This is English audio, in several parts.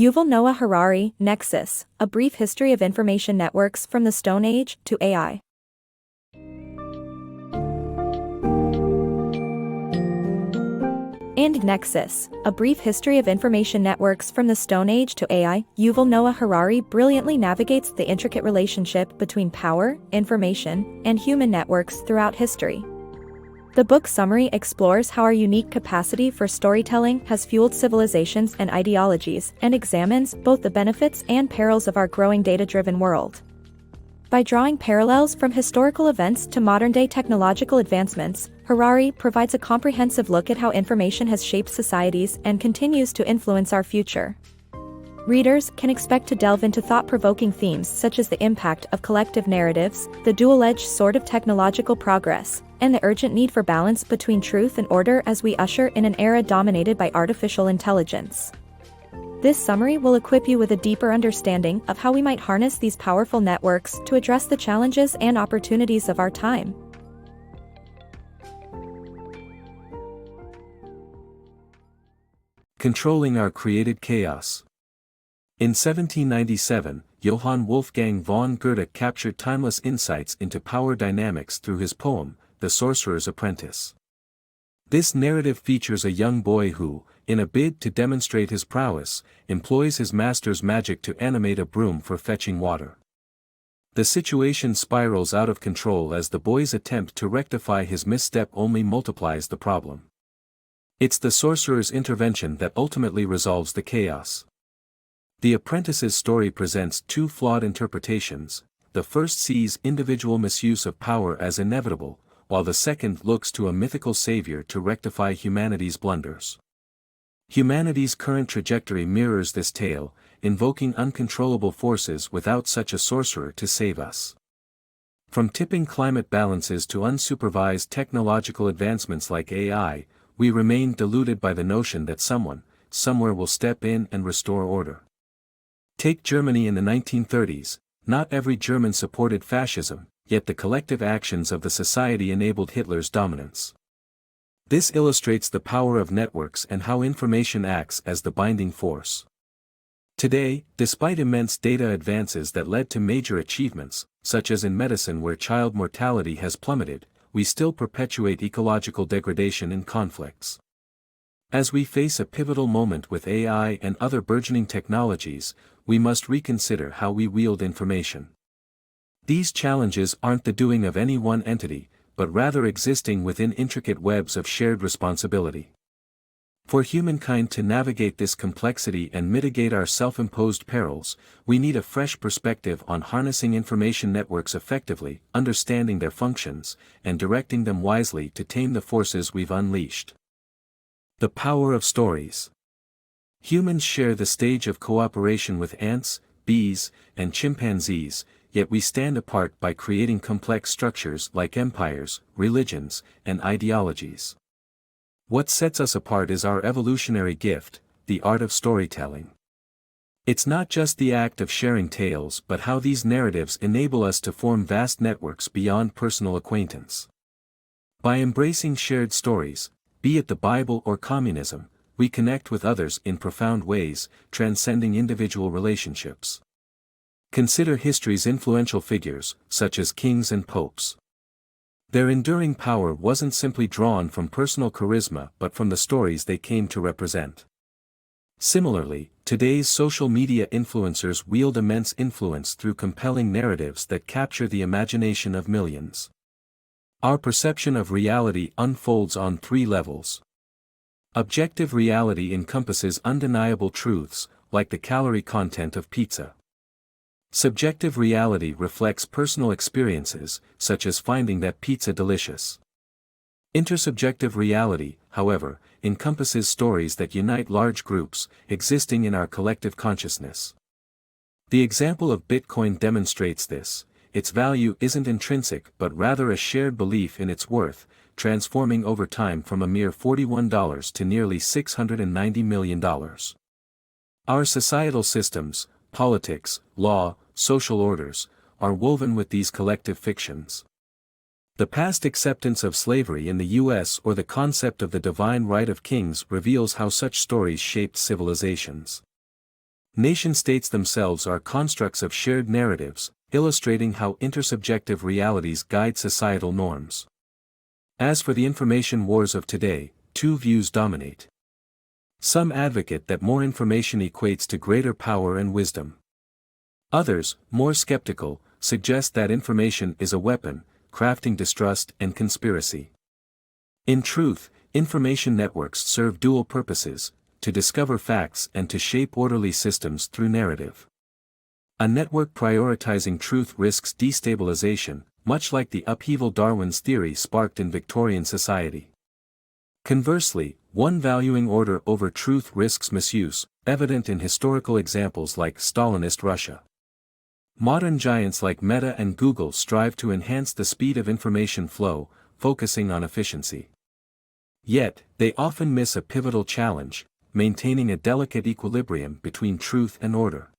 Yuval Noah Harari, Nexus, A Brief History of Information Networks from the Stone Age to AI. And Nexus, A Brief History of Information Networks from the Stone Age to AI, Yuval Noah Harari brilliantly navigates the intricate relationship between power, information, and human networks throughout history. The book summary explores how our unique capacity for storytelling has fueled civilizations and ideologies, and examines both the benefits and perils of our growing data-driven world. By drawing parallels from historical events to modern-day technological advancements, Harari provides a comprehensive look at how information has shaped societies and continues to influence our future. Readers can expect to delve into thought-provoking themes such as the impact of collective narratives, the dual-edged sword of technological progress, and the urgent need for balance between truth and order as we usher in an era dominated by artificial intelligence. This summary will equip you with a deeper understanding of how we might harness these powerful networks to address the challenges and opportunities of our time. Controlling our created chaos. In 1797, Johann Wolfgang von Goethe captured timeless insights into power dynamics through his poem, The Sorcerer's Apprentice. This narrative features a young boy who, in a bid to demonstrate his prowess, employs his master's magic to animate a broom for fetching water. The situation spirals out of control as the boy's attempt to rectify his misstep only multiplies the problem. It's the sorcerer's intervention that ultimately resolves the chaos. The apprentice's story presents two flawed interpretations. The first sees individual misuse of power as inevitable, while the second looks to a mythical savior to rectify humanity's blunders. Humanity's current trajectory mirrors this tale, invoking uncontrollable forces without such a sorcerer to save us. From tipping climate balances to unsupervised technological advancements like AI, we remain deluded by the notion that someone, somewhere will step in and restore order. Take Germany in the 1930s, not every German supported fascism, yet the collective actions of the society enabled Hitler's dominance. This illustrates the power of networks and how information acts as the binding force. Today, despite immense data advances that led to major achievements, such as in medicine where child mortality has plummeted, we still perpetuate ecological degradation and conflicts. As we face a pivotal moment with AI and other burgeoning technologies, we must reconsider how we wield information. These challenges aren't the doing of any one entity, but rather existing within intricate webs of shared responsibility. For humankind to navigate this complexity and mitigate our self-imposed perils, we need a fresh perspective on harnessing information networks effectively, understanding their functions, and directing them wisely to tame the forces we've unleashed. The power of stories. Humans share the stage of cooperation with ants, bees, and chimpanzees, yet we stand apart by creating complex structures like empires, religions, and ideologies. What sets us apart is our evolutionary gift, the art of storytelling. It's not just the act of sharing tales but how these narratives enable us to form vast networks beyond personal acquaintance. By embracing shared stories, be it the Bible or communism, we connect with others in profound ways, transcending individual relationships. Consider history's influential figures, such as kings and popes. Their enduring power wasn't simply drawn from personal charisma but from the stories they came to represent. Similarly, today's social media influencers wield immense influence through compelling narratives that capture the imagination of millions. Our perception of reality unfolds on three levels. Objective reality encompasses undeniable truths, like the calorie content of pizza. Subjective reality reflects personal experiences, such as finding that pizza delicious. Intersubjective reality, however, encompasses stories that unite large groups, existing in our collective consciousness. The example of Bitcoin demonstrates this. Its value isn't intrinsic but rather a shared belief in its worth, transforming over time from a mere $41 to nearly $690 million. Our societal systems, politics, law, social orders, are woven with these collective fictions. The past acceptance of slavery in the U.S. or the concept of the divine right of kings reveals how such stories shaped civilizations. Nation-states themselves are constructs of shared narratives, illustrating how intersubjective realities guide societal norms. As for the information wars of today, two views dominate. Some advocate that more information equates to greater power and wisdom. Others, more skeptical, suggest that information is a weapon, crafting distrust and conspiracy. In truth, information networks serve dual purposes: to discover facts and to shape orderly systems through narrative. A network prioritizing truth risks destabilization, much like the upheaval Darwin's theory sparked in Victorian society. Conversely, one valuing order over truth risks misuse, evident in historical examples like Stalinist Russia. Modern giants like Meta and Google strive to enhance the speed of information flow, focusing on efficiency. Yet, they often miss a pivotal challenge: maintaining a delicate equilibrium between truth and order.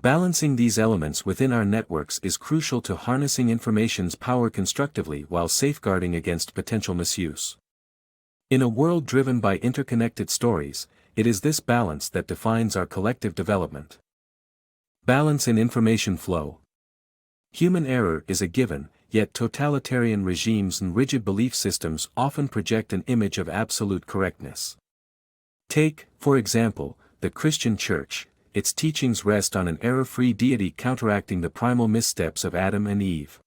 Balancing these elements within our networks is crucial to harnessing information's power constructively while safeguarding against potential misuse. In a world driven by interconnected stories, it is this balance that defines our collective development. Balance in information flow. Human error is a given, yet totalitarian regimes and rigid belief systems often project an image of absolute correctness. Take, for example, the Christian Church. Its teachings rest on an error-free deity counteracting the primal missteps of Adam and Eve.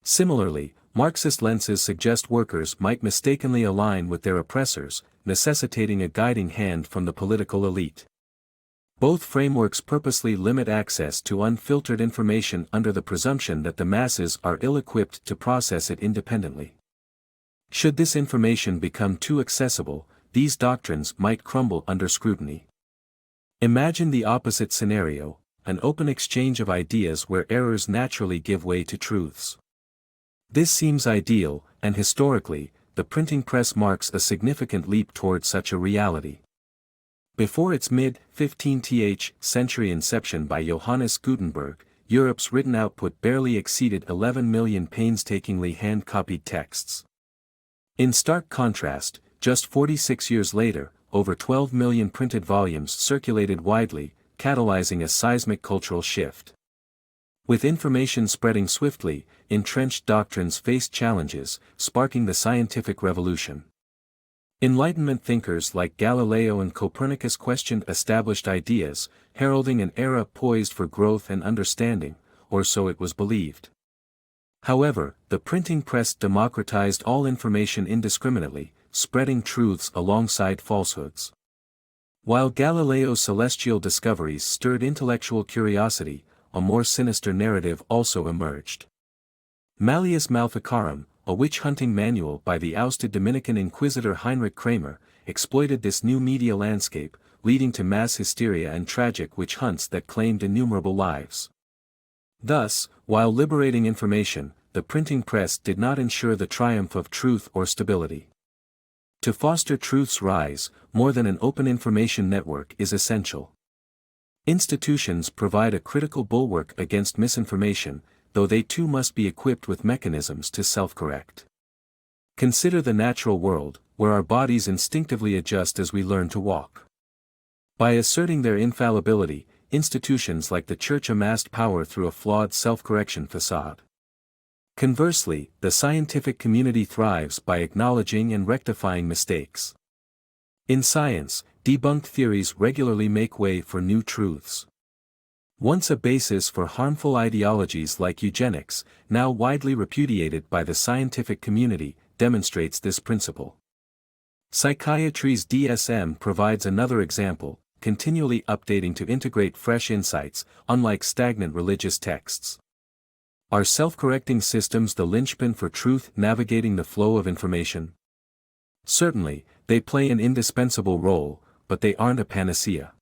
Similarly, Marxist lenses suggest workers might mistakenly align with their oppressors, necessitating a guiding hand from the political elite. Both frameworks purposely limit access to unfiltered information under the presumption that the masses are ill-equipped to process it independently. Should this information become too accessible, these doctrines might crumble under scrutiny. Imagine the opposite scenario: an open exchange of ideas where errors naturally give way to truths. This seems ideal, and historically, the printing press marks a significant leap toward such a reality. Before its mid-15th century inception by Johannes Gutenberg, Europe's written output barely exceeded 11 million painstakingly hand-copied texts. In stark contrast, just 46 years later, over 12 million printed volumes circulated widely, catalyzing a seismic cultural shift. With information spreading swiftly, entrenched doctrines faced challenges, sparking the scientific revolution. Enlightenment thinkers like Galileo and Copernicus questioned established ideas, heralding an era poised for growth and understanding, or so it was believed. However, the printing press democratized all information indiscriminately, spreading truths alongside falsehoods. While Galileo's celestial discoveries stirred intellectual curiosity, a more sinister narrative also emerged. Malleus Maleficarum, a witch-hunting manual by the ousted Dominican inquisitor Heinrich Kramer, exploited this new media landscape, leading to mass hysteria and tragic witch hunts that claimed innumerable lives. Thus, while liberating information, the printing press did not ensure the triumph of truth or stability. To foster truth's rise, more than an open information network is essential. Institutions provide a critical bulwark against misinformation, though they too must be equipped with mechanisms to self-correct. Consider the natural world, where our bodies instinctively adjust as we learn to walk. By asserting their infallibility, institutions like the Church amassed power through a flawed self-correction facade. Conversely, the scientific community thrives by acknowledging and rectifying mistakes. In science, debunked theories regularly make way for new truths. Once a basis for harmful ideologies like eugenics, now widely repudiated by the scientific community, demonstrates this principle. Psychiatry's DSM provides another example, continually updating to integrate fresh insights, unlike stagnant religious texts. Are self-correcting systems the linchpin for truth navigating the flow of information? Certainly, they play an indispensable role, but they aren't a panacea.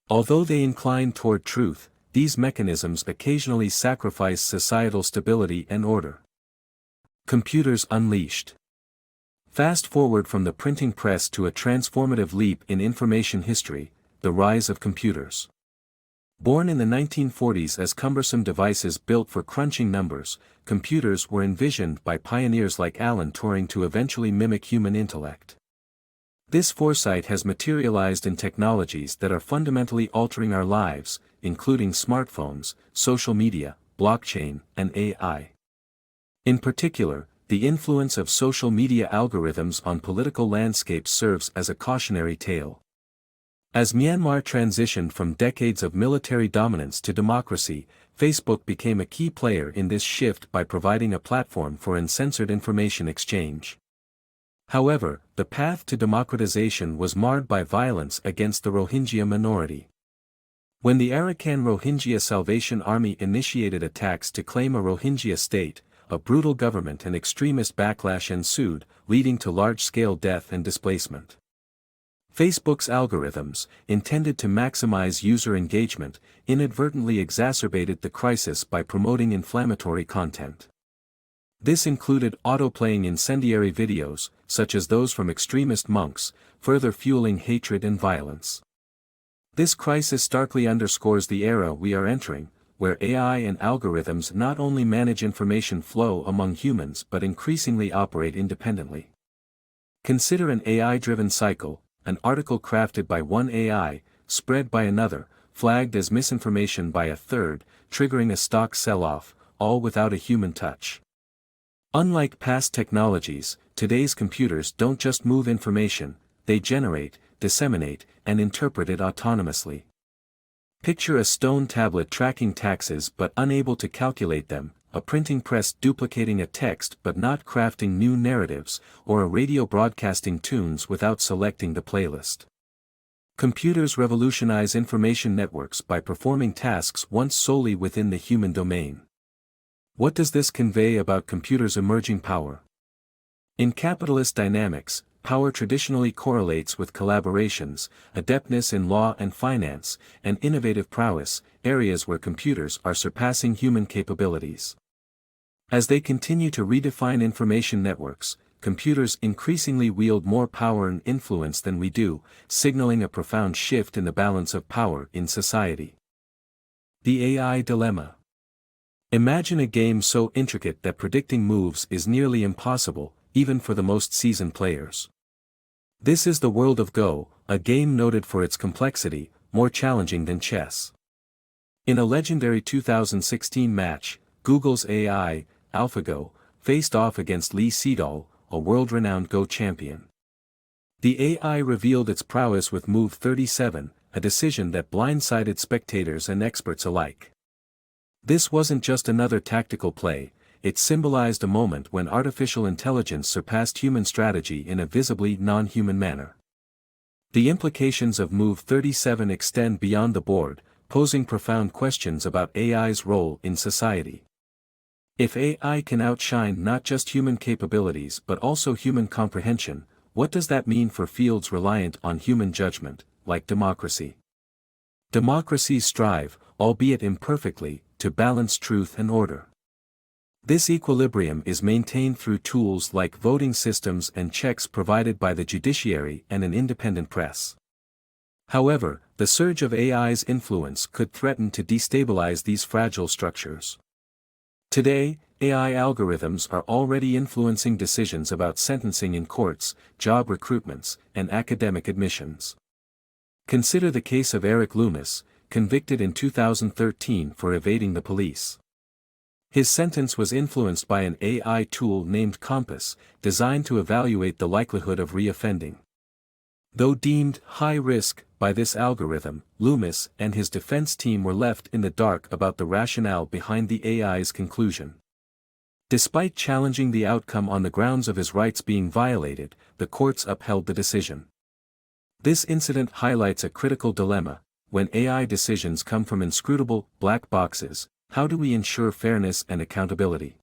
Although they incline toward truth, these mechanisms occasionally sacrifice societal stability and order. Computers unleashed. Fast forward from the printing press to a transformative leap in information history, the rise of computers. Born in the 1940s as cumbersome devices built for crunching numbers, computers were envisioned by pioneers like Alan Turing to eventually mimic human intellect. This foresight has materialized in technologies that are fundamentally altering our lives, including smartphones, social media, blockchain, and AI. In particular, the influence of social media algorithms on political landscapes serves as a cautionary tale. As Myanmar transitioned from decades of military dominance to democracy, Facebook became a key player in this shift by providing a platform for uncensored information exchange. However, the path to democratization was marred by violence against the Rohingya minority. When the Arakan Rohingya Salvation Army initiated attacks to claim a Rohingya state, a brutal government and extremist backlash ensued, leading to large-scale death and displacement. Facebook's algorithms, intended to maximize user engagement, inadvertently exacerbated the crisis by promoting inflammatory content. This included autoplaying incendiary videos, such as those from extremist monks, further fueling hatred and violence. This crisis starkly underscores the era we are entering, where AI and algorithms not only manage information flow among humans but increasingly operate independently. Consider an AI-driven cycle, an article crafted by one AI, spread by another, flagged as misinformation by a third, triggering a stock sell-off, all without a human touch. Unlike past technologies, today's computers don't just move information, they generate, disseminate, and interpret it autonomously. Picture a stone tablet tracking taxes but unable to calculate them, a printing press duplicating a text but not crafting new narratives, or a radio broadcasting tunes without selecting the playlist. Computers revolutionize information networks by performing tasks once solely within the human domain. What does this convey about computers' emerging power? In capitalist dynamics, power traditionally correlates with collaborations, adeptness in law and finance, and innovative prowess, areas where computers are surpassing human capabilities. As they continue to redefine information networks, computers increasingly wield more power and influence than we do, signaling a profound shift in the balance of power in society. The AI dilemma. Imagine a game so intricate that predicting moves is nearly impossible, even for the most seasoned players. This is the world of Go, a game noted for its complexity, more challenging than chess. In a legendary 2016 match, Google's AI, AlphaGo, faced off against Lee Sedol, a world-renowned Go champion. The AI revealed its prowess with Move 37, a decision that blindsided spectators and experts alike. This wasn't just another tactical play, it symbolized a moment when artificial intelligence surpassed human strategy in a visibly non-human manner. The implications of Move 37 extend beyond the board, posing profound questions about AI's role in society. If AI can outshine not just human capabilities but also human comprehension, what does that mean for fields reliant on human judgment, like democracy? Democracies strive, albeit imperfectly, to balance truth and order. This equilibrium is maintained through tools like voting systems and checks provided by the judiciary and an independent press. However, the surge of AI's influence could threaten to destabilize these fragile structures. Today, AI algorithms are already influencing decisions about sentencing in courts, job recruitments, and academic admissions. Consider the case of Eric Loomis, convicted in 2013 for evading the police. His sentence was influenced by an AI tool named Compass, designed to evaluate the likelihood of reoffending. Though deemed high risk by this algorithm, Loomis and his defense team were left in the dark about the rationale behind the AI's conclusion. Despite challenging the outcome on the grounds of his rights being violated, the courts upheld the decision. This incident highlights a critical dilemma. When AI decisions come from inscrutable, black boxes, how do we ensure fairness and accountability?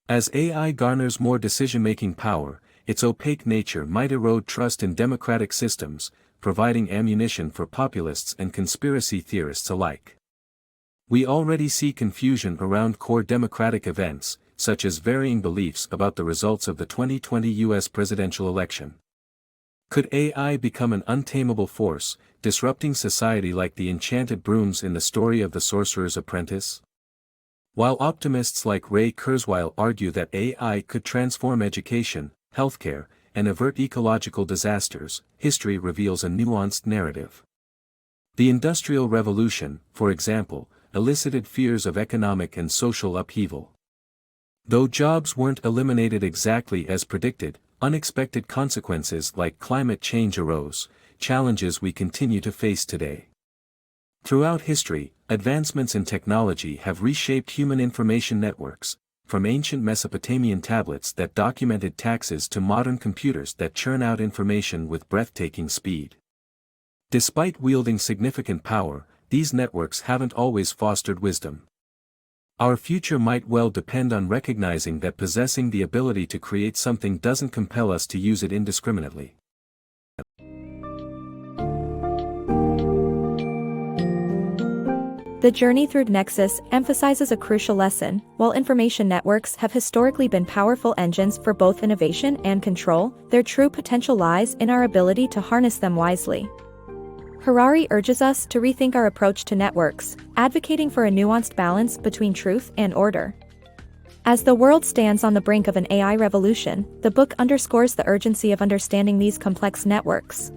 As AI garners more decision-making power, its opaque nature might erode trust in democratic systems, providing ammunition for populists and conspiracy theorists alike. We already see confusion around core democratic events, such as varying beliefs about the results of the 2020 U.S. presidential election. Could AI become an untamable force, disrupting society like the enchanted brooms in the story of the Sorcerer's Apprentice? While optimists like Ray Kurzweil argue that AI could transform education, healthcare, and avert ecological disasters, history reveals a nuanced narrative. The Industrial Revolution, for example, elicited fears of economic and social upheaval. Though jobs weren't eliminated exactly as predicted, unexpected consequences like climate change arose, challenges we continue to face today. Throughout history, advancements in technology have reshaped human information networks, from ancient Mesopotamian tablets that documented taxes to modern computers that churn out information with breathtaking speed. Despite wielding significant power, these networks haven't always fostered wisdom. Our future might well depend on recognizing that possessing the ability to create something doesn't compel us to use it indiscriminately. The journey through Nexus emphasizes a crucial lesson. While information networks have historically been powerful engines for both innovation and control, their true potential lies in our ability to harness them wisely. Harari urges us to rethink our approach to networks, advocating for a nuanced balance between truth and order. As the world stands on the brink of an AI revolution, the book underscores the urgency of understanding these complex networks.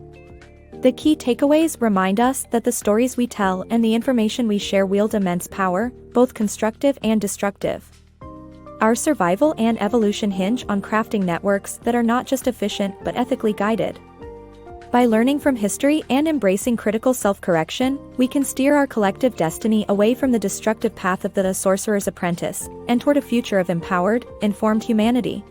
The key takeaways remind us that the stories we tell and the information we share wield immense power, both constructive and destructive. Our survival and evolution hinge on crafting networks that are not just efficient but ethically guided. By learning from history and embracing critical self-correction, we can steer our collective destiny away from the destructive path of the sorcerer's apprentice, and toward a future of empowered, informed humanity.